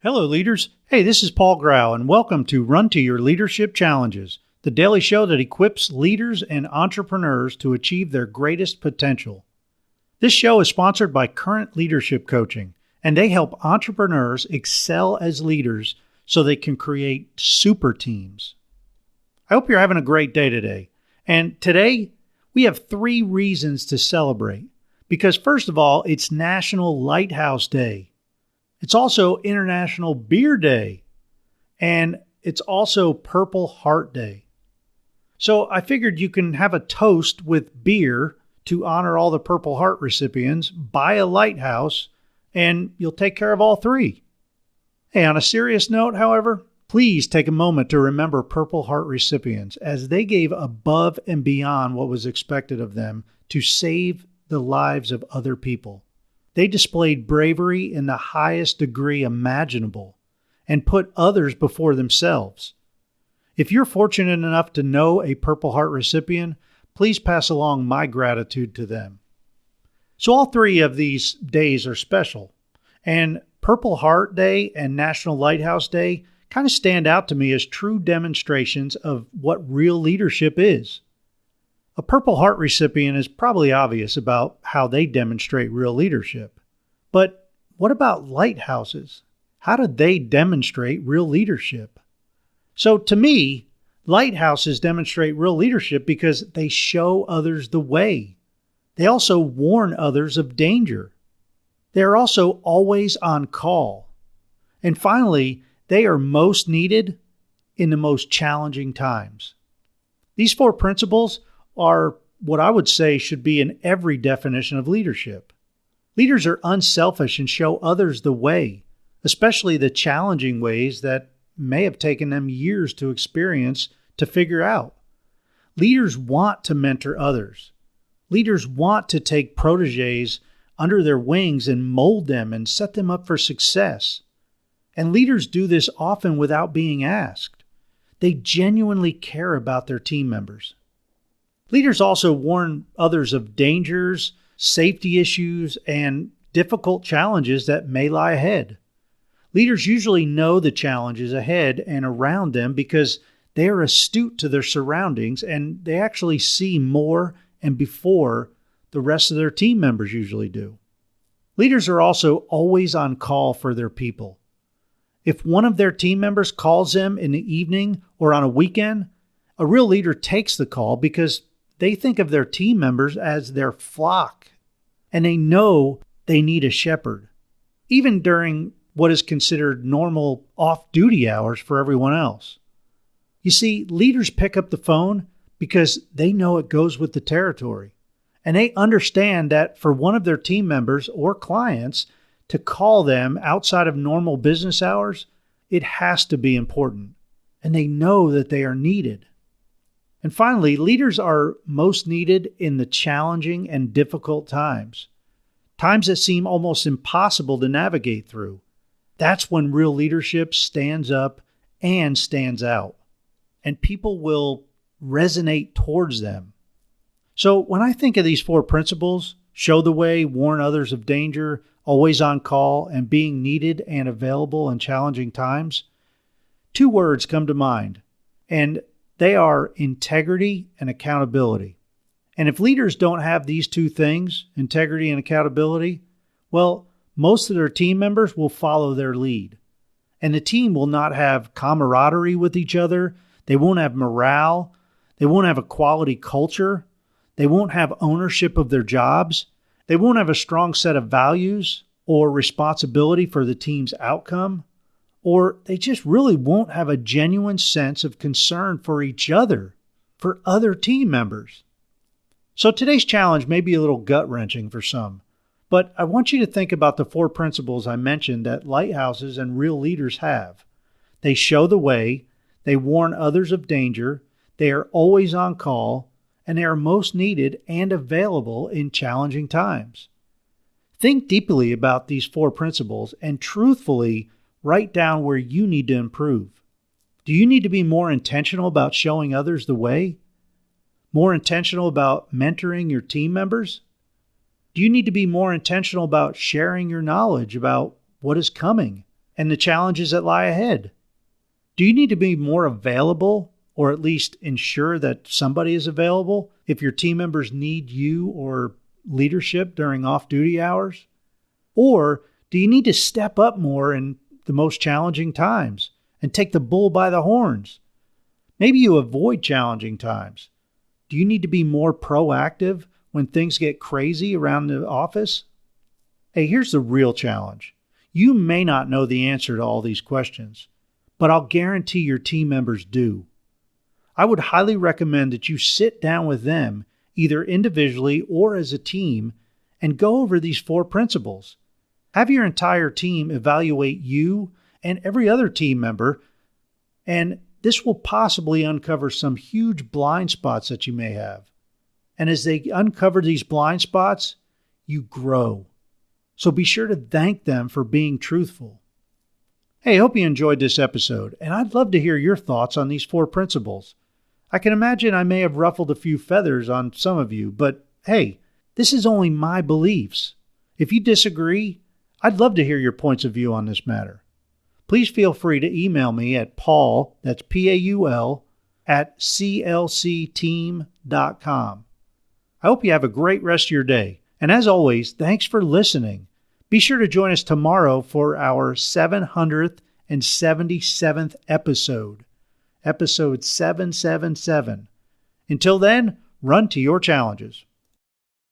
Hello, leaders. Hey, this is Paul Grau, and welcome to Run to Your Leadership Challenges, the daily show that equips leaders and entrepreneurs to achieve their greatest potential. This show is sponsored by Current Leadership Coaching, and they help entrepreneurs excel as leaders so they can create super teams. I hope you're having a great day today. And today, we have 3 reasons to celebrate. Because first of all, it's National Lighthouse Day. It's also International Beer Day, and it's also Purple Heart Day. So I figured you can have a toast with beer to honor all the Purple Heart recipients, buy a lighthouse, and you'll take care of all 3. Hey, on a serious note, however, please take a moment to remember Purple Heart recipients as they gave above and beyond what was expected of them to save the lives of other people. They displayed bravery in the highest degree imaginable and put others before themselves. If you're fortunate enough to know a Purple Heart recipient, please pass along my gratitude to them. So all 3 of these days are special, and Purple Heart Day and National Lighthouse Day kind of stand out to me as true demonstrations of what real leadership is. A Purple Heart recipient is probably obvious about how they demonstrate real leadership. But what about lighthouses? How do they demonstrate real leadership? So to me, lighthouses demonstrate real leadership because they show others the way. They also warn others of danger. They are also always on call. And finally, they are most needed in the most challenging times. These 4 principles are what I would say should be in every definition of leadership. Leaders are unselfish and show others the way, especially the challenging ways that may have taken them years to experience to figure out. Leaders want to mentor others. Leaders want to take protégés under their wings and mold them and set them up for success. And leaders do this often without being asked. They genuinely care about their team members. Leaders also warn others of dangers, safety issues, and difficult challenges that may lie ahead. Leaders usually know the challenges ahead and around them because they are astute to their surroundings and they actually see more and before the rest of their team members usually do. Leaders are also always on call for their people. If one of their team members calls them in the evening or on a weekend, a real leader takes the call because they think of their team members as their flock, and they know they need a shepherd, even during what is considered normal off-duty hours for everyone else. You see, leaders pick up the phone because they know it goes with the territory, and they understand that for one of their team members or clients to call them outside of normal business hours, it has to be important, and they know that they are needed. And finally, leaders are most needed in the challenging and difficult times that seem almost impossible to navigate through. That's when real leadership stands up and stands out, and people will resonate towards them. So when I think of these 4 principles, show the way, warn others of danger, always on call, and being needed and available in challenging times, 2 words come to mind, and they are integrity and accountability. And if leaders don't have these 2 things, integrity and accountability, well, most of their team members will follow their lead. And the team will not have camaraderie with each other. They won't have morale. They won't have a quality culture. They won't have ownership of their jobs. They won't have a strong set of values or responsibility for the team's outcome. Or they just really won't have a genuine sense of concern for each other, for other team members. So today's challenge may be a little gut-wrenching for some, but I want you to think about the 4 principles I mentioned that lighthouses and real leaders have. They show the way, they warn others of danger, they are always on call, and they are most needed and available in challenging times. Think deeply about these 4 principles and truthfully write down where you need to improve. Do you need to be more intentional about showing others the way? More intentional about mentoring your team members? Do you need to be more intentional about sharing your knowledge about what is coming and the challenges that lie ahead? Do you need to be more available, or at least ensure that somebody is available if your team members need you or leadership during off-duty hours? Or do you need to step up more in the most challenging times and take the bull by the horns? Maybe you avoid challenging times. Do you need to be more proactive when things get crazy around the office? Hey, here's the real challenge. You may not know the answer to all these questions, but I'll guarantee your team members do. I would highly recommend that you sit down with them, either individually or as a team, and go over these 4 principles. Have your entire team evaluate you and every other team member, and this will possibly uncover some huge blind spots that you may have. And as they uncover these blind spots, you grow. So be sure to thank them for being truthful. Hey, I hope you enjoyed this episode, and I'd love to hear your thoughts on these 4 principles. I can imagine I may have ruffled a few feathers on some of you, but hey, this is only my beliefs. If you disagree, I'd love to hear your points of view on this matter. Please feel free to email me at Paul, that's Paul, at clcteam.com. I hope you have a great rest of your day. And as always, thanks for listening. Be sure to join us tomorrow for our 777th episode, episode 777. Until then, run to your challenges.